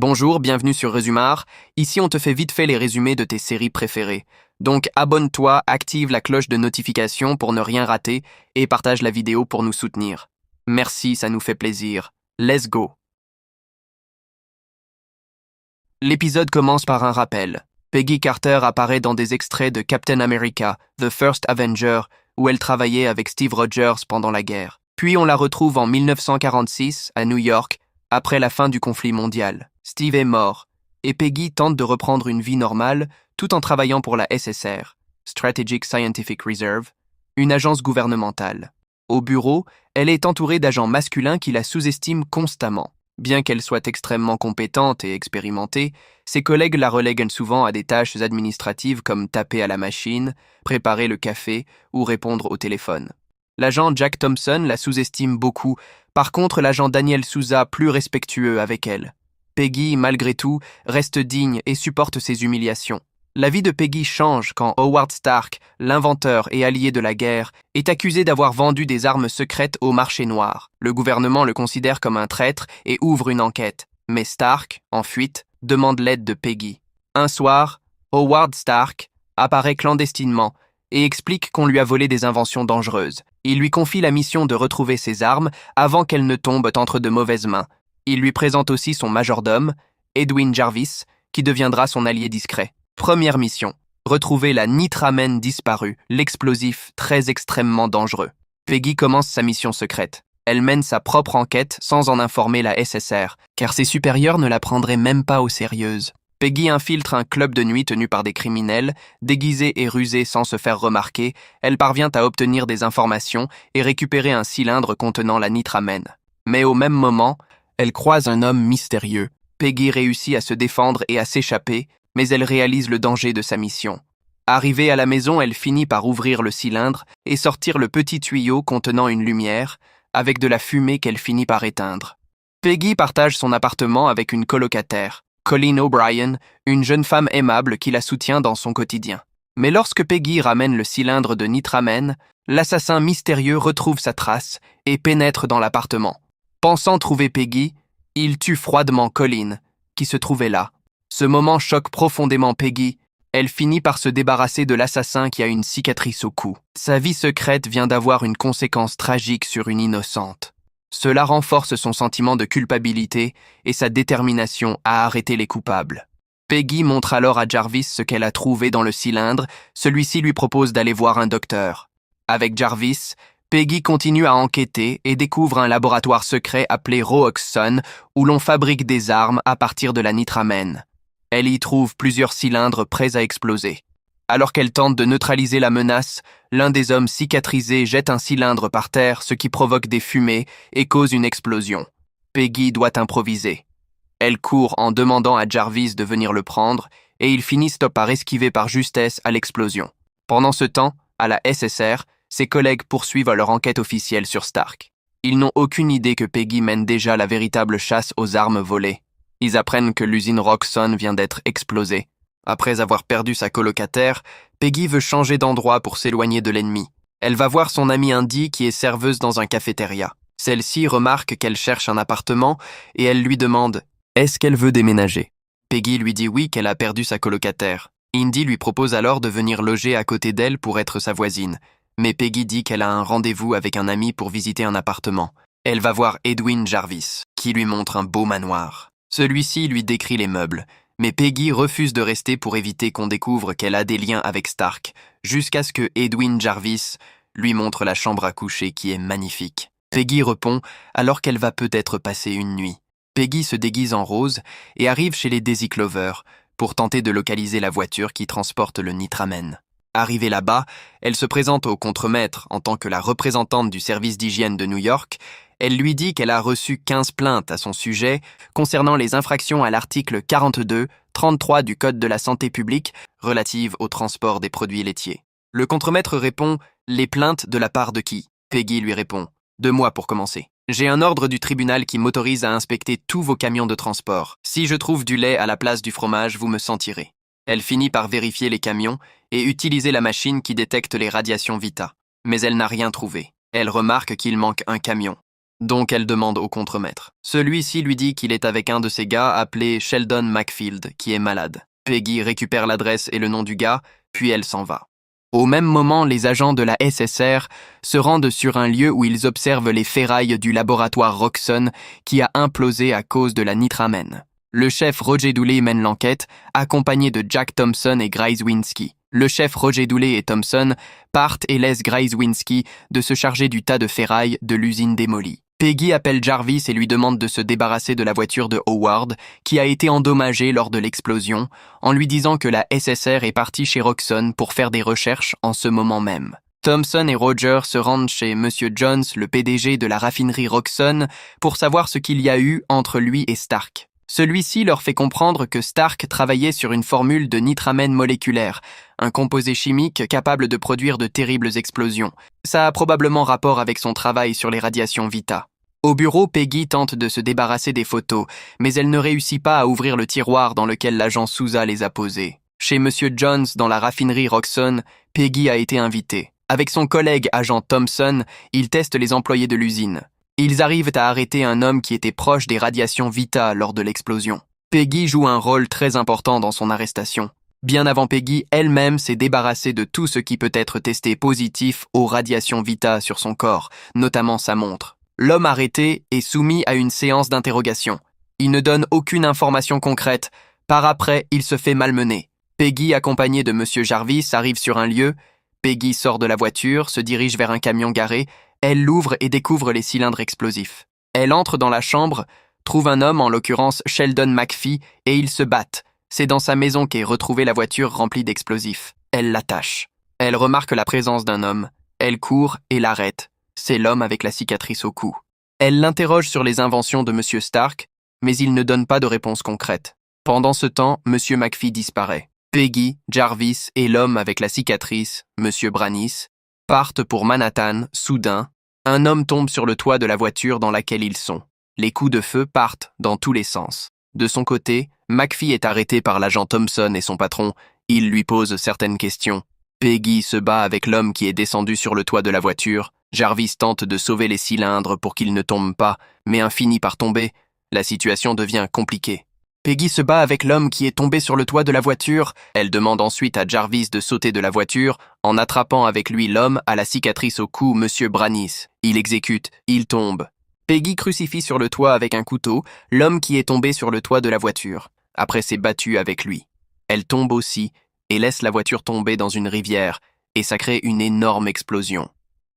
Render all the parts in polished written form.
Bonjour, bienvenue sur Résumar. Ici, on te fait vite fait les résumés de tes séries préférées. Donc, abonne-toi, active la cloche de notification pour ne rien rater et partage la vidéo pour nous soutenir. Merci, ça nous fait plaisir. Let's go. L'épisode commence par un rappel. Peggy Carter apparaît dans des extraits de Captain America, The First Avenger, où elle travaillait avec Steve Rogers pendant la guerre. Puis on la retrouve en 1946, à New York, après la fin du conflit mondial. Steve est mort, et Peggy tente de reprendre une vie normale tout en travaillant pour la SSR, Strategic Scientific Reserve, une agence gouvernementale. Au bureau, elle est entourée d'agents masculins qui la sous-estiment constamment. Bien qu'elle soit extrêmement compétente et expérimentée, ses collègues la relèguent souvent à des tâches administratives comme taper à la machine, préparer le café ou répondre au téléphone. L'agent Jack Thompson la sous-estime beaucoup, par contre l'agent Daniel Souza plus respectueux avec elle. Peggy, malgré tout, reste digne et supporte ses humiliations. La vie de Peggy change quand Howard Stark, l'inventeur et allié de la guerre, est accusé d'avoir vendu des armes secrètes au marché noir. Le gouvernement le considère comme un traître et ouvre une enquête. Mais Stark, en fuite, demande l'aide de Peggy. Un soir, Howard Stark apparaît clandestinement et explique qu'on lui a volé des inventions dangereuses. Il lui confie la mission de retrouver ses armes avant qu'elles ne tombent entre de mauvaises mains. Il lui présente aussi son majordome, Edwin Jarvis, qui deviendra son allié discret. Première mission, retrouver la nitramène disparue, l'explosif très extrêmement dangereux. Peggy commence sa mission secrète. Elle mène sa propre enquête sans en informer la SSR, car ses supérieurs ne la prendraient même pas au sérieux. Peggy infiltre un club de nuit tenu par des criminels, déguisés et rusés sans se faire remarquer, elle parvient à obtenir des informations et récupérer un cylindre contenant la nitramène. Mais au même moment, elle croise un homme mystérieux. Peggy réussit à se défendre et à s'échapper, mais elle réalise le danger de sa mission. Arrivée à la maison, elle finit par ouvrir le cylindre et sortir le petit tuyau contenant une lumière, avec de la fumée qu'elle finit par éteindre. Peggy partage son appartement avec une colocataire, Colleen O'Brien, une jeune femme aimable qui la soutient dans son quotidien. Mais lorsque Peggy ramène le cylindre de nitramène, l'assassin mystérieux retrouve sa trace et pénètre dans l'appartement. Pensant trouver Peggy, il tue froidement Colleen, qui se trouvait là. Ce moment choque profondément Peggy. Elle finit par se débarrasser de l'assassin qui a une cicatrice au cou. Sa vie secrète vient d'avoir une conséquence tragique sur une innocente. Cela renforce son sentiment de culpabilité et sa détermination à arrêter les coupables. Peggy montre alors à Jarvis ce qu'elle a trouvé dans le cylindre. Celui-ci lui propose d'aller voir un docteur. Avec Jarvis, Peggy continue à enquêter et découvre un laboratoire secret appelé Roxxon où l'on fabrique des armes à partir de la nitramène. Elle y trouve plusieurs cylindres prêts à exploser. Alors qu'elle tente de neutraliser la menace, l'un des hommes cicatrisés jette un cylindre par terre, ce qui provoque des fumées et cause une explosion. Peggy doit improviser. Elle court en demandant à Jarvis de venir le prendre et ils finissent par esquiver par justesse à l'explosion. Pendant ce temps, à la SSR, ses collègues poursuivent leur enquête officielle sur Stark. Ils n'ont aucune idée que Peggy mène déjà la véritable chasse aux armes volées. Ils apprennent que l'usine Roxxon vient d'être explosée. Après avoir perdu sa colocataire, Peggy veut changer d'endroit pour s'éloigner de l'ennemi. Elle va voir son amie Indy qui est serveuse dans un cafétéria. Celle-ci remarque qu'elle cherche un appartement et elle lui demande « Est-ce qu'elle veut déménager ?» Peggy lui dit oui qu'elle a perdu sa colocataire. Indy lui propose alors de venir loger à côté d'elle pour être sa voisine. Mais Peggy dit qu'elle a un rendez-vous avec un ami pour visiter un appartement. Elle va voir Edwin Jarvis, qui lui montre un beau manoir. Celui-ci lui décrit les meubles, mais Peggy refuse de rester pour éviter qu'on découvre qu'elle a des liens avec Stark, jusqu'à ce que Edwin Jarvis lui montre la chambre à coucher qui est magnifique. Peggy répond alors qu'elle va peut-être passer une nuit. Peggy se déguise en rose et arrive chez les Daisy Clover pour tenter de localiser la voiture qui transporte le nitramène. Arrivée là-bas, elle se présente au contremaître en tant que la représentante du service d'hygiène de New York. Elle lui dit qu'elle a reçu 15 plaintes à son sujet concernant les infractions à l'article 42-33 du Code de la santé publique relative au transport des produits laitiers. Le contremaître répond « Les plaintes de la part de qui ?» Peggy lui répond « De moi pour commencer. J'ai un ordre du tribunal qui m'autorise à inspecter tous vos camions de transport. Si je trouve du lait à la place du fromage, vous me sentirez. » Elle finit par vérifier les camions et utiliser la machine qui détecte les radiations Vita. Mais elle n'a rien trouvé. Elle remarque qu'il manque un camion. donc elle demande au contremaître. Celui-ci lui dit qu'il est avec un de ses gars appelé Sheldon Macfield, qui est malade. Peggy récupère l'adresse et le nom du gars, puis elle s'en va. Au même moment, les agents de la SSR se rendent sur un lieu où ils observent les ferrailles du laboratoire Roxxon qui a implosé à cause de la nitramène. Le chef Roger Dooley mène l'enquête, accompagné de Jack Thompson et Grace Winsky. Le chef Roger Dooley et Thompson partent et laissent Grace Winsky de se charger du tas de ferrailles de l'usine démolie. Peggy appelle Jarvis et lui demande de se débarrasser de la voiture de Howard, qui a été endommagée lors de l'explosion, en lui disant que la SSR est partie chez Roxxon pour faire des recherches en ce moment même. Thompson et Roger se rendent chez Monsieur Jones, le PDG de la raffinerie Roxxon, pour savoir ce qu'il y a eu entre lui et Stark. Celui-ci leur fait comprendre que Stark travaillait sur une formule de nitramène moléculaire, un composé chimique capable de produire de terribles explosions. Ça a probablement rapport avec son travail sur les radiations Vita. Au bureau, Peggy tente de se débarrasser des photos, mais elle ne réussit pas à ouvrir le tiroir dans lequel l'agent Souza les a posées. Chez Monsieur Jones, dans la raffinerie Roxxon, Peggy a été invitée. Avec son collègue agent Thompson, il teste les employés de l'usine. Ils arrivent à arrêter un homme qui était proche des radiations Vita lors de l'explosion. Peggy joue un rôle très important dans son arrestation. Bien avant Peggy, elle-même s'est débarrassée de tout ce qui peut être testé positif aux radiations Vita sur son corps, notamment sa montre. L'homme arrêté est soumis à une séance d'interrogation. Il ne donne aucune information concrète. Par après, il se fait malmener. Peggy, accompagnée de Monsieur Jarvis, arrive sur un lieu. Peggy sort de la voiture, se dirige vers un camion garé. Elle l'ouvre et découvre les cylindres explosifs. Elle entre dans la chambre, trouve un homme, en l'occurrence Sheldon McPhee, et ils se battent. C'est dans sa maison qu'est retrouvée la voiture remplie d'explosifs. Elle l'attache. Elle remarque la présence d'un homme. Elle court et l'arrête. C'est l'homme avec la cicatrice au cou. Elle l'interroge sur les inventions de Monsieur Stark, mais il ne donne pas de réponse concrète. Pendant ce temps, Monsieur McPhee disparaît. Peggy, Jarvis et l'homme avec la cicatrice, Monsieur Branis, partent pour Manhattan. Soudain, un homme tombe sur le toit de la voiture dans laquelle ils sont. Les coups de feu partent dans tous les sens. De son côté, McPhee est arrêté par l'agent Thompson et son patron. Il lui pose certaines questions. Peggy se bat avec l'homme qui est descendu sur le toit de la voiture. Jarvis tente de sauver les cylindres pour qu'ils ne tombent pas, mais un finit par tomber. La situation devient compliquée. Peggy se bat avec l'homme qui est tombé sur le toit de la voiture. Elle demande ensuite à Jarvis de sauter de la voiture, en attrapant avec lui l'homme à la cicatrice au cou, Monsieur Branis. Il exécute, il tombe. Peggy crucifie sur le toit avec un couteau l'homme qui est tombé sur le toit de la voiture. Après s'est battue avec lui. Elle tombe aussi et laisse la voiture tomber dans une rivière, et ça crée une énorme explosion.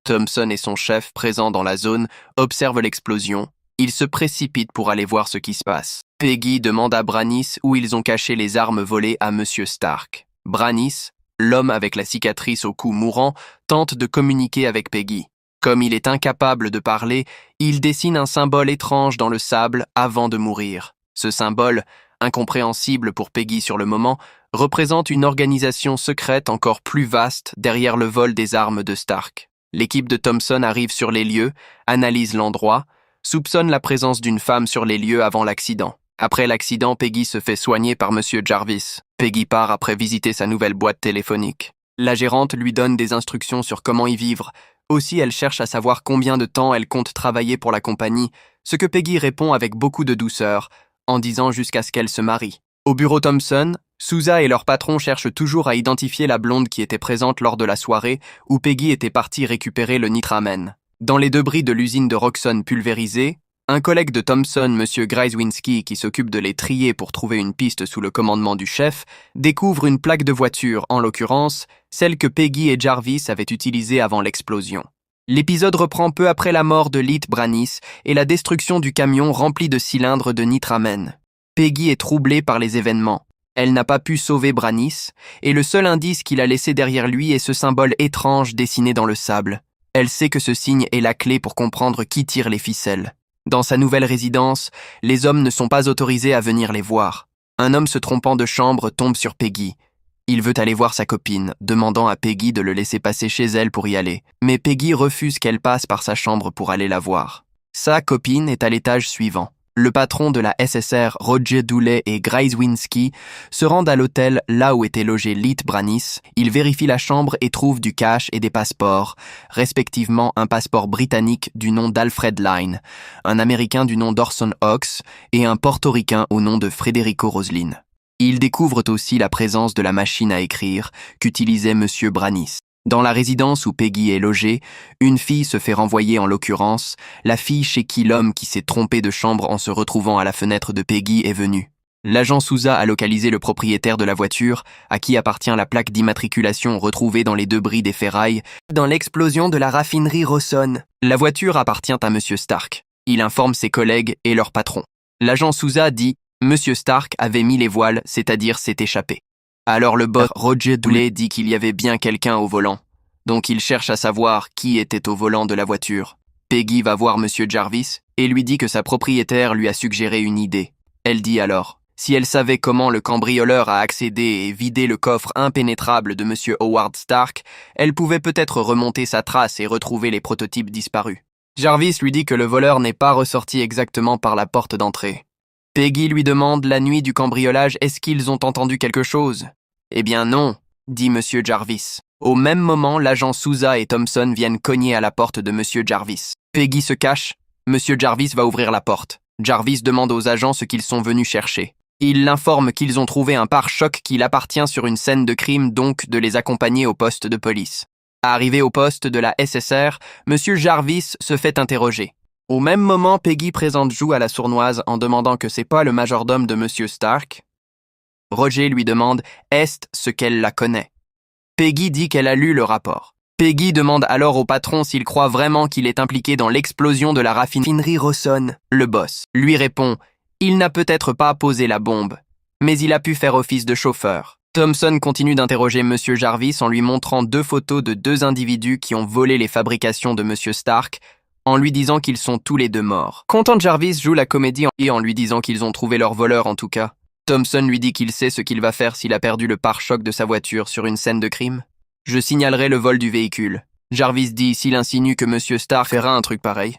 Thompson et son chef, présents dans la zone, observent l'explosion. Ils se précipitent pour aller voir ce qui se passe. Peggy demande à Branis où ils ont caché les armes volées à Monsieur Stark. Branis, l'homme avec la cicatrice au cou mourant, tente de communiquer avec Peggy. Comme il est incapable de parler, il dessine un symbole étrange dans le sable avant de mourir. Ce symbole, incompréhensible pour Peggy sur le moment, représente une organisation secrète encore plus vaste derrière le vol des armes de Stark. L'équipe de Thompson arrive sur les lieux, analyse l'endroit, soupçonne la présence d'une femme sur les lieux avant l'accident. Après l'accident, Peggy se fait soigner par Monsieur Jarvis. Peggy part après visiter sa nouvelle boîte téléphonique. La gérante lui donne des instructions sur comment y vivre. Aussi, elle cherche à savoir combien de temps elle compte travailler pour la compagnie, ce que Peggy répond avec beaucoup de douceur, en disant jusqu'à ce qu'elle se marie. Au bureau Thompson, Souza et leur patron cherchent toujours à identifier la blonde qui était présente lors de la soirée où Peggy était partie récupérer le nitramène. Dans les débris de l'usine de Roxxon pulvérisée, un collègue de Thompson, Monsieur Grace-Winsky, qui s'occupe de les trier pour trouver une piste sous le commandement du chef, découvre une plaque de voiture, en l'occurrence, celle que Peggy et Jarvis avaient utilisée avant l'explosion. L'épisode reprend peu après la mort de Leet Branis et la destruction du camion rempli de cylindres de nitramène. Peggy est troublée par les événements. Elle n'a pas pu sauver Branis, et le seul indice qu'il a laissé derrière lui est ce symbole étrange dessiné dans le sable. Elle sait que ce signe est la clé pour comprendre qui tire les ficelles. Dans sa nouvelle résidence, les hommes ne sont pas autorisés à venir les voir. Un homme se trompant de chambre tombe sur Peggy. Il veut aller voir sa copine, demandant à Peggy de le laisser passer chez elle pour y aller. Mais Peggy refuse qu'elle passe par sa chambre pour aller la voir. Sa copine est à l'étage suivant. Le patron de la SSR, Roger Dooley et Grzezinski, se rendent à l'hôtel là où était logé Leet Branis. Ils vérifient la chambre et trouvent du cash et des passeports, respectivement un passeport britannique du nom d'Alfred Line, un américain du nom d'Orson Ox et un portoricain au nom de Federico Roslin. Ils découvrent aussi la présence de la machine à écrire qu'utilisait M. Branis. Dans la résidence où Peggy est logée, une fille se fait renvoyer en l'occurrence, la fille chez qui l'homme qui s'est trompé de chambre en se retrouvant à la fenêtre de Peggy est venu. L'agent Souza a localisé le propriétaire de la voiture, à qui appartient la plaque d'immatriculation retrouvée dans les débris des ferrailles dans l'explosion de la raffinerie Rawson. La voiture appartient à M. Stark. Il informe ses collègues et leur patron. L'agent Souza dit « M. Stark avait mis les voiles, c'est-à-dire s'est échappé ». Alors le boss Roger Dooley dit qu'il y avait bien quelqu'un au volant, donc il cherche à savoir qui était au volant de la voiture. Peggy va voir M. Jarvis et lui dit que sa propriétaire lui a suggéré une idée. Elle dit alors, si elle savait comment le cambrioleur a accédé et vidé le coffre impénétrable de M. Howard Stark, elle pouvait peut-être remonter sa trace et retrouver les prototypes disparus. Jarvis lui dit que le voleur n'est pas ressorti exactement par la porte d'entrée. Peggy lui demande la nuit du cambriolage, est-ce qu'ils ont entendu quelque chose? Eh bien non, dit M. Jarvis. Au même moment, l'agent Souza et Thompson viennent cogner à la porte de M. Jarvis. Peggy se cache, M. Jarvis va ouvrir la porte. Jarvis demande aux agents ce qu'ils sont venus chercher. Il l'informe qu'ils ont trouvé un pare-choc qui appartient sur une scène de crime, donc de les accompagner au poste de police. Arrivé au poste de la SSR, M. Jarvis se fait interroger. Au même moment, Peggy présente joue à la sournoise en demandant que c'est pas le majordome de M. Stark. Roger lui demande est-ce ce qu'elle la connaît. Peggy dit qu'elle a lu le rapport. Peggy demande alors au patron s'il croit vraiment qu'il est impliqué dans l'explosion de la raffinerie Rawson. Le boss lui répond il n'a peut-être pas posé la bombe, mais il a pu faire office de chauffeur. Thompson continue d'interroger M. Jarvis en lui montrant 2 photos de 2 individus qui ont volé les fabrications de M. Stark, en lui disant qu'ils sont tous les 2 morts. Content, Jarvis joue la comédie et en lui disant qu'ils ont trouvé leur voleur en tout cas. Thompson lui dit qu'il sait ce qu'il va faire s'il a perdu le pare-choc de sa voiture sur une scène de crime. Je signalerai le vol du véhicule. Jarvis dit s'il insinue que M. Stark fera un truc pareil.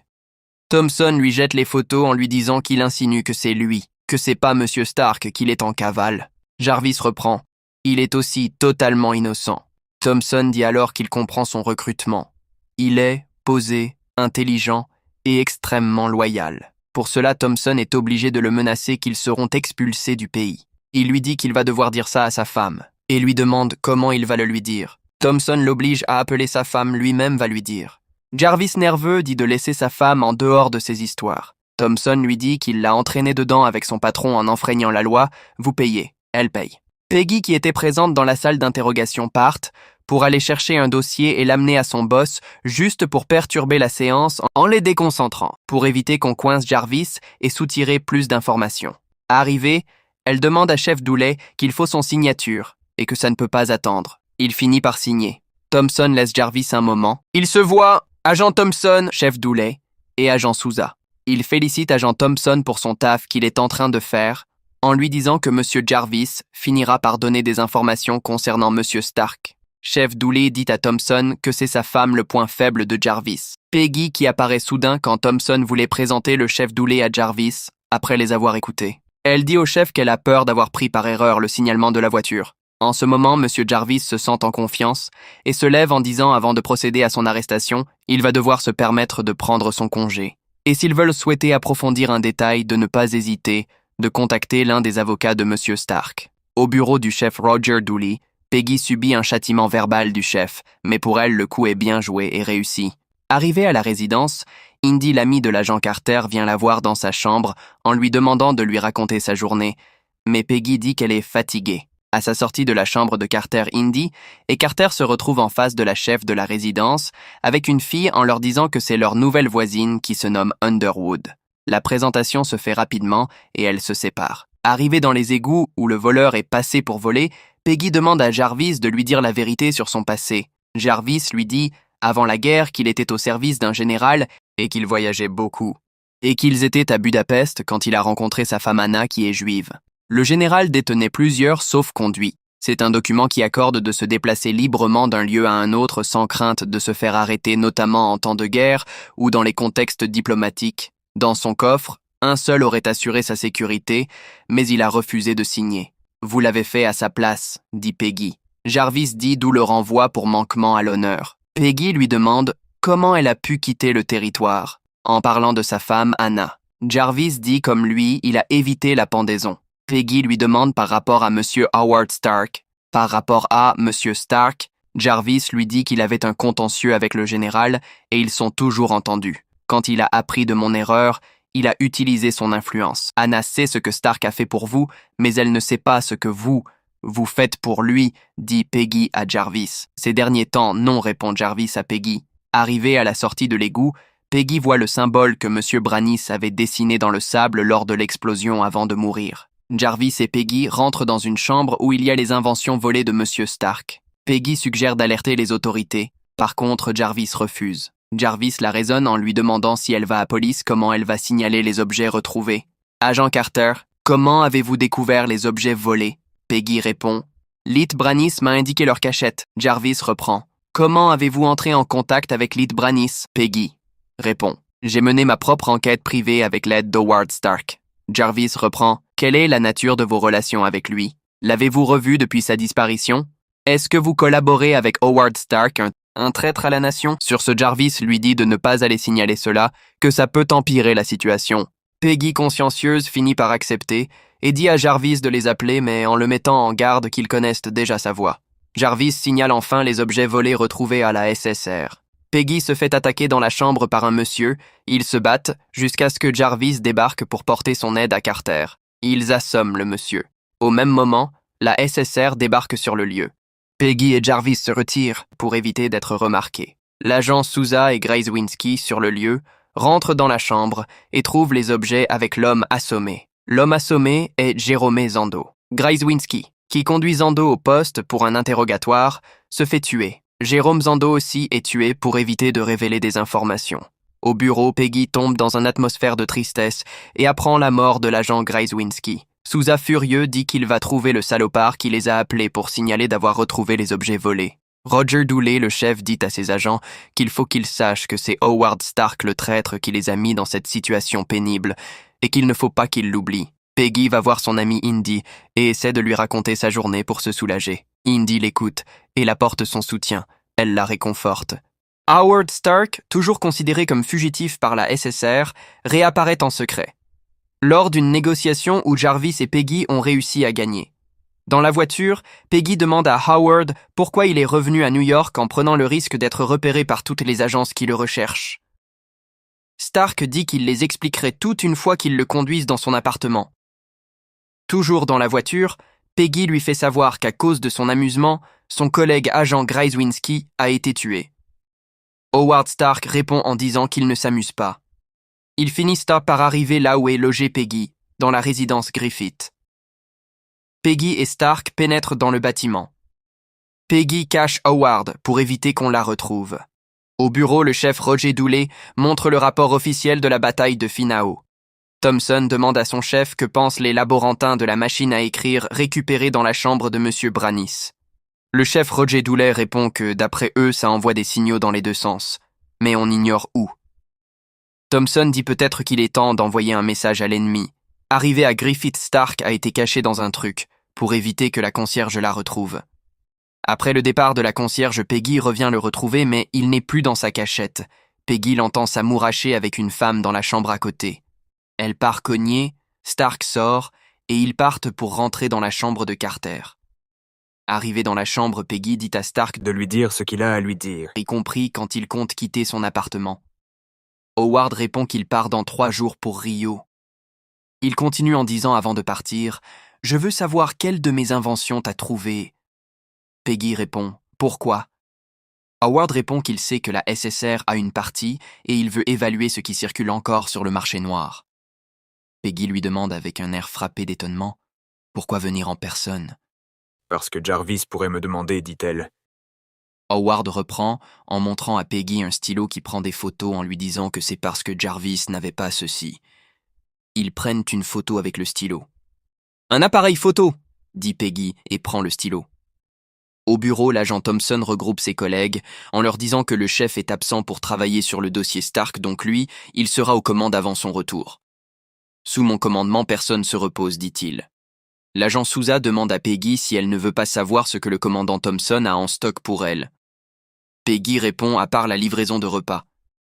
Thompson lui jette les photos en lui disant qu'il insinue que c'est lui, que c'est pas M. Stark qu'il est en cavale. Jarvis reprend. Il est aussi totalement innocent. Thompson dit alors qu'il comprend son recrutement. Il est posé, intelligent et extrêmement loyal. Pour cela, Thompson est obligé de le menacer qu'ils seront expulsés du pays. Il lui dit qu'il va devoir dire ça à sa femme, et lui demande comment il va le lui dire. Thompson l'oblige à appeler sa femme, lui-même va lui dire. Jarvis, nerveux, dit de laisser sa femme en dehors de ces histoires. Thompson lui dit qu'il l'a entraîné dedans avec son patron en enfreignant la loi, vous payez, elle paye. Peggy, qui était présente dans la salle d'interrogation, part pour aller chercher un dossier et l'amener à son boss, juste pour perturber la séance en les déconcentrant, pour éviter qu'on coince Jarvis et soutirer plus d'informations. Arrivée, elle demande à Chef Dooley qu'il faut son signature et que ça ne peut pas attendre. Il finit par signer. Thompson laisse Jarvis un moment. Il se voit, agent Thompson, Chef Dooley, et agent Souza. Il félicite agent Thompson pour son taf qu'il est en train de faire, en lui disant que M. Jarvis finira par donner des informations concernant M. Stark. Chef Dooley dit à Thompson que c'est sa femme le point faible de Jarvis. Peggy qui apparaît soudain quand Thompson voulait présenter le chef Dooley à Jarvis, après les avoir écoutés. Elle dit au chef qu'elle a peur d'avoir pris par erreur le signalement de la voiture. En ce moment, M. Jarvis se sent en confiance et se lève en disant avant de procéder à son arrestation, il va devoir se permettre de prendre son congé. Et s'ils veulent souhaiter approfondir un détail, de ne pas hésiter de contacter l'un des avocats de M. Stark. Au bureau du chef Roger Dooley, Peggy subit un châtiment verbal du chef, mais pour elle, le coup est bien joué et réussi. Arrivée à la résidence, Indy, l'ami de l'agent Carter, vient la voir dans sa chambre en lui demandant de lui raconter sa journée, mais Peggy dit qu'elle est fatiguée. À sa sortie de la chambre de Carter, Indy et Carter se retrouvent en face de la chef de la résidence avec une fille en leur disant que c'est leur nouvelle voisine qui se nomme Underwood. La présentation se fait rapidement et elles se séparent. Arrivée dans les égouts où le voleur est passé pour voler, Peggy demande à Jarvis de lui dire la vérité sur son passé. Jarvis lui dit, avant la guerre, qu'il était au service d'un général et qu'il voyageait beaucoup, et qu'ils étaient à Budapest quand il a rencontré sa femme Anna qui est juive. Le général détenait plusieurs sauf-conduits. C'est un document qui accorde de se déplacer librement d'un lieu à un autre sans crainte de se faire arrêter, notamment en temps de guerre ou dans les contextes diplomatiques. Dans son coffre, Un seul aurait assuré sa sécurité, mais il a refusé de signer. Vous l'avez fait à sa place, dit Peggy. Jarvis dit d'où le renvoi pour manquement à l'honneur. Peggy lui demande comment elle a pu quitter le territoire, en parlant de sa femme Anna. Jarvis dit comme lui, il a évité la pendaison. Peggy lui demande par rapport à Monsieur Howard Stark. Par rapport à Monsieur Stark, Jarvis lui dit qu'il avait un contentieux avec le général et ils sont toujours entendus. Quand il a appris de mon erreur, il a utilisé son influence. Anna sait ce que Stark a fait pour vous, mais elle ne sait pas ce que vous faites pour lui, dit Peggy à Jarvis. Ces derniers temps, non, répond Jarvis à Peggy. Arrivé à la sortie de l'égout, Peggy voit le symbole que M. Branis avait dessiné dans le sable lors de l'explosion avant de mourir. Jarvis et Peggy rentrent dans une chambre où il y a les inventions volées de M. Stark. Peggy suggère d'alerter les autorités. Par contre, Jarvis refuse. Jarvis la raisonne en lui demandant si elle va à police, comment elle va signaler les objets retrouvés. Agent Carter, comment avez-vous découvert les objets volés? Peggy répond. Lit Branis m'a indiqué leur cachette. Jarvis reprend. Comment avez-vous entré en contact avec Lit Branis? Peggy répond. J'ai mené ma propre enquête privée avec l'aide d'Howard Stark. Jarvis reprend. Quelle est la nature de vos relations avec lui? L'avez-vous revu depuis sa disparition? Est-ce que vous collaborez avec Howard Stark, un traître à la nation? Sur ce, Jarvis lui dit de ne pas aller signaler cela, que ça peut empirer la situation. Peggy, consciencieuse, finit par accepter et dit à Jarvis de les appeler, mais en le mettant en garde qu'ils connaissent déjà sa voix. Jarvis signale enfin les objets volés retrouvés à la SSR. Peggy se fait attaquer dans la chambre par un monsieur. Ils se battent jusqu'à ce que Jarvis débarque pour porter son aide à Carter. Ils assomment le monsieur. Au même moment, la SSR débarque sur le lieu. Peggy et Jarvis se retirent pour éviter d'être remarqués. L'agent Souza et Grayswinski, sur le lieu, rentrent dans la chambre et trouvent les objets avec l'homme assommé. L'homme assommé est Jérôme Zando. Grayswinski, qui conduit Zando au poste pour un interrogatoire, se fait tuer. Jérôme Zando aussi est tué pour éviter de révéler des informations. Au bureau, Peggy tombe dans une atmosphère de tristesse et apprend la mort de l'agent Grayswinski. Souza, furieux, dit qu'il va trouver le salopard qui les a appelés pour signaler d'avoir retrouvé les objets volés. Roger Dooley, le chef, dit à ses agents qu'il faut qu'ils sachent que c'est Howard Stark le traître qui les a mis dans cette situation pénible et qu'il ne faut pas qu'ils l'oublient. Peggy va voir son amie Indy et essaie de lui raconter sa journée pour se soulager. Indy l'écoute et apporte son soutien. Elle la réconforte. Howard Stark, toujours considéré comme fugitif par la SSR, réapparaît en secret. Lors d'une négociation où Jarvis et Peggy ont réussi à gagner. Dans la voiture, Peggy demande à Howard pourquoi il est revenu à New York en prenant le risque d'être repéré par toutes les agences qui le recherchent. Stark dit qu'il les expliquerait toutes une fois qu'ils le conduisent dans son appartement. Toujours dans la voiture, Peggy lui fait savoir qu'à cause de son amusement, son collègue agent Grayswinski a été tué. Howard Stark répond en disant qu'il ne s'amuse pas. Ils finissent par arriver là où est logée Peggy, dans la résidence Griffith. Peggy et Stark pénètrent dans le bâtiment. Peggy cache Howard pour éviter qu'on la retrouve. Au bureau, le chef Roger Dooley montre le rapport officiel de la bataille de Finao. Thompson demande à son chef que pensent les laborantins de la machine à écrire récupérée dans la chambre de M. Branis. Le chef Roger Dooley répond que, d'après eux, ça envoie des signaux dans les deux sens, mais on ignore où. Thompson dit peut-être qu'il est temps d'envoyer un message à l'ennemi. Arrivé à Griffith, Stark a été caché dans un truc, pour éviter que la concierge la retrouve. Après le départ de la concierge, Peggy revient le retrouver, mais il n'est plus dans sa cachette. Peggy l'entend s'amouracher avec une femme dans la chambre à côté. Elle part cogner, Stark sort, et ils partent pour rentrer dans la chambre de Carter. Arrivé dans la chambre, Peggy dit à Stark de lui dire ce qu'il a à lui dire, y compris quand il compte quitter son appartement. Howard répond qu'il part dans 3 jours pour Rio. Il continue en disant avant de partir « Je veux savoir quelle de mes inventions t'as trouvé. » Peggy répond « Pourquoi ?» Howard répond qu'il sait que la SSR a une partie et il veut évaluer ce qui circule encore sur le marché noir. Peggy lui demande avec un air frappé d'étonnement « Pourquoi venir en personne ?» Parce que Jarvis pourrait me demander, dit-elle. Howard reprend en montrant à Peggy un stylo qui prend des photos en lui disant que c'est parce que Jarvis n'avait pas ceci. Ils prennent une photo avec le stylo. « Un appareil photo !» dit Peggy et prend le stylo. Au bureau, l'agent Thompson regroupe ses collègues en leur disant que le chef est absent pour travailler sur le dossier Stark, donc lui, il sera aux commandes avant son retour. Sous mon commandement, personne se repose, dit-il. L'agent Souza demande à Peggy si elle ne veut pas savoir ce que le commandant Thompson a en stock pour elle. Peggy répond à part la livraison de repas.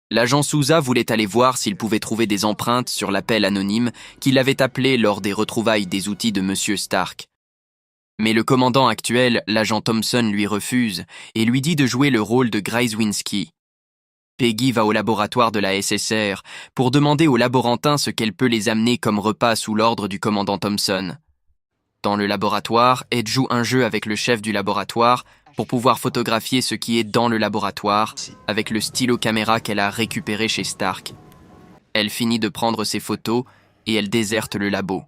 L'agent Souza voulait aller voir s'il pouvait trouver des empreintes sur l'appel anonyme qu'il avait appelé lors des retrouvailles des outils de Monsieur Stark. Mais le commandant actuel, l'agent Thompson, lui refuse et lui dit de jouer le rôle de Grzywinski. Peggy va au laboratoire de la SSR pour demander aux laborantins ce qu'elle peut les amener comme repas sous l'ordre du commandant Thompson. Dans le laboratoire, Ed joue un jeu avec le chef du laboratoire pour pouvoir photographier ce qui est dans le laboratoire avec le stylo caméra qu'elle a récupéré chez Stark. Elle finit de prendre ses photos et elle déserte le labo.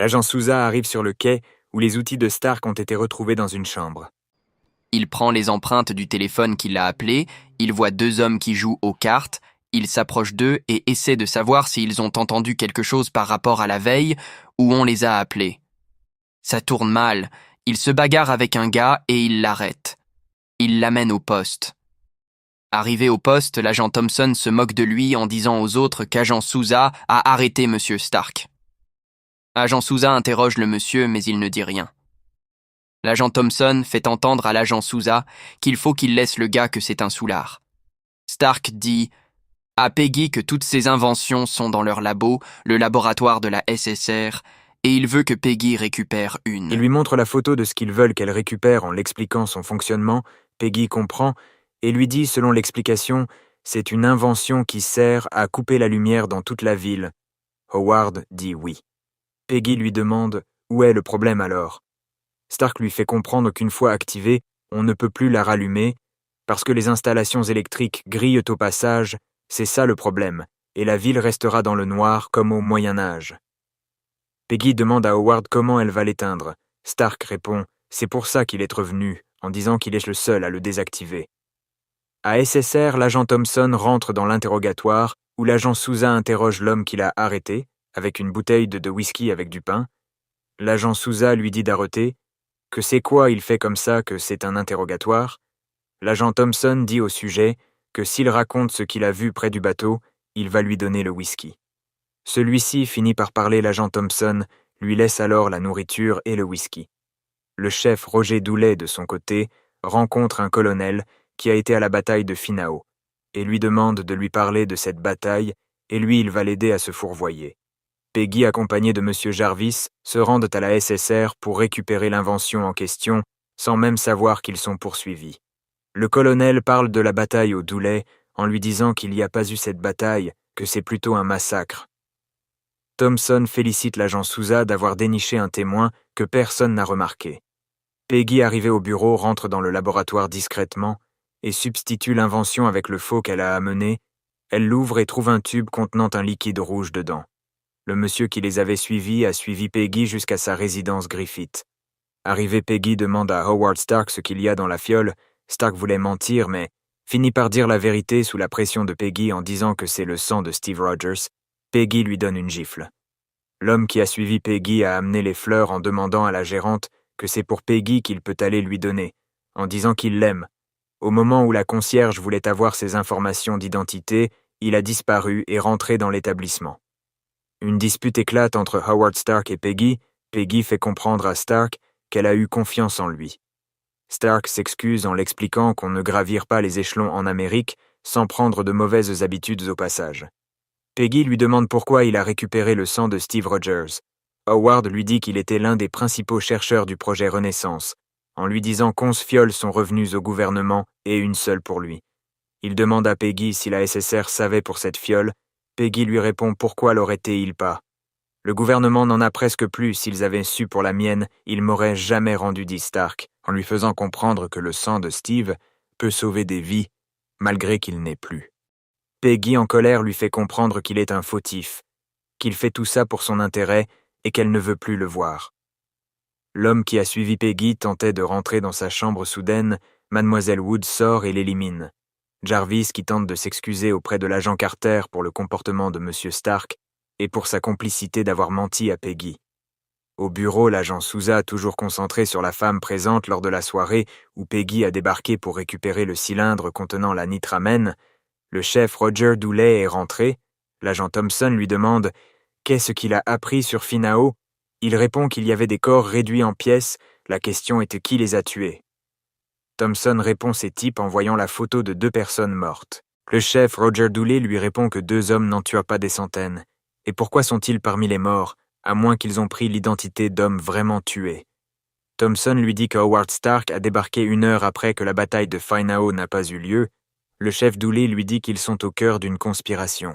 L'agent Souza arrive sur le quai où les outils de Stark ont été retrouvés dans une chambre. Il prend les empreintes du téléphone qui l'a appelé, il voit 2 hommes qui jouent aux cartes, il s'approche d'eux et essaie de savoir s'ils ont entendu quelque chose par rapport à la veille où on les a appelés. Ça tourne mal, il se bagarre avec un gars et il l'arrête. Il l'amène au poste. Arrivé au poste, l'agent Thompson se moque de lui en disant aux autres qu'agent Souza a arrêté Monsieur Stark. Agent Souza interroge le monsieur mais il ne dit rien. L'agent Thompson fait entendre à l'agent Souza qu'il faut qu'il laisse le gars que c'est un soulard. Stark dit à Peggy que toutes ses inventions sont dans leur labo, le laboratoire de la SSR, et il veut que Peggy récupère une. Il lui montre la photo de ce qu'ils veulent qu'elle récupère en l'expliquant son fonctionnement. Peggy comprend et lui dit, selon l'explication, c'est une invention qui sert à couper la lumière dans toute la ville. Howard dit oui. Peggy lui demande où est le problème alors. Stark lui fait comprendre qu'une fois activée, on ne peut plus la rallumer, parce que les installations électriques grillent au passage, c'est ça le problème, et la ville restera dans le noir comme au Moyen-Âge. Peggy demande à Howard comment elle va l'éteindre. Stark répond « C'est pour ça qu'il est revenu », en disant qu'il est le seul à le désactiver. À SSR, l'agent Thompson rentre dans l'interrogatoire, où l'agent Souza interroge l'homme qu'il a arrêté, avec une bouteille de whisky avec du pain. L'agent Souza lui dit d'arrêter, que c'est quoi il fait comme ça, que c'est un interrogatoire. L'agent Thompson dit au sujet que s'il raconte ce qu'il a vu près du bateau, il va lui donner le whisky. Celui-ci finit par parler l'agent Thompson, lui laisse alors la nourriture et le whisky. Le chef Roger Doulet, de son côté, rencontre un colonel qui a été à la bataille de Finao, et lui demande de lui parler de cette bataille, et lui il va l'aider à se fourvoyer. Peggy, accompagnée de M. Jarvis, se rendent à la SSR pour récupérer l'invention en question, sans même savoir qu'ils sont poursuivis. Le colonel parle de la bataille au Doulet, en lui disant qu'il n'y a pas eu cette bataille, que c'est plutôt un massacre. Thompson félicite l'agent Souza d'avoir déniché un témoin que personne n'a remarqué. Peggy, arrivée au bureau, rentre dans le laboratoire discrètement et substitue l'invention avec le faux qu'elle a amené. Elle l'ouvre et trouve un tube contenant un liquide rouge dedans. Le monsieur qui les avait suivis a suivi Peggy jusqu'à sa résidence Griffith. Arrivée, Peggy demande à Howard Stark ce qu'il y a dans la fiole. Stark voulait mentir, mais finit par dire la vérité sous la pression de Peggy en disant que c'est le sang de Steve Rogers. Peggy lui donne une gifle. L'homme qui a suivi Peggy a amené les fleurs en demandant à la gérante que c'est pour Peggy qu'il peut aller lui donner, en disant qu'il l'aime. Au moment où la concierge voulait avoir ses informations d'identité, il a disparu et rentré dans l'établissement. Une dispute éclate entre Howard Stark et Peggy. Peggy fait comprendre à Stark qu'elle a eu confiance en lui. Stark s'excuse en l'expliquant qu'on ne gravire pas les échelons en Amérique sans prendre de mauvaises habitudes au passage. Peggy lui demande pourquoi il a récupéré le sang de Steve Rogers. Howard lui dit qu'il était l'un des principaux chercheurs du projet Renaissance, en lui disant qu'11 fioles sont revenues au gouvernement et une seule pour lui. Il demande à Peggy si la SSR savait pour cette fiole. Peggy lui répond pourquoi l'aurait-il pas. Le gouvernement n'en a presque plus, s'ils avaient su pour la mienne, ils m'auraient jamais rendu, dit Stark, en lui faisant comprendre que le sang de Steve peut sauver des vies, malgré qu'il n'ait plus. Peggy, en colère, lui fait comprendre qu'il est un fautif, qu'il fait tout ça pour son intérêt et qu'elle ne veut plus le voir. L'homme qui a suivi Peggy tentait de rentrer dans sa chambre soudaine. Mademoiselle Wood sort et l'élimine. Jarvis, qui tente de s'excuser auprès de l'agent Carter pour le comportement de M. Stark et pour sa complicité d'avoir menti à Peggy. Au bureau, l'agent Souza, toujours concentré sur la femme présente lors de la soirée où Peggy a débarqué pour récupérer le cylindre contenant la nitramène, le chef Roger Doulet est rentré. L'agent Thompson lui demande Qu'est-ce qu'il a appris sur Finao? Il répond qu'il y avait des corps réduits en pièces, la question était qui les a tués. Thompson répond ces types en voyant la photo de 2 personnes mortes. Le chef Roger Dooley lui répond que 2 hommes n'en tuent pas des centaines. Et pourquoi sont-ils parmi les morts, à moins qu'ils ont pris l'identité d'hommes vraiment tués? Thompson lui dit que Howard Stark a débarqué 1 heure après que la bataille de Finao n'a pas eu lieu. Le chef Dooley lui dit qu'ils sont au cœur d'une conspiration.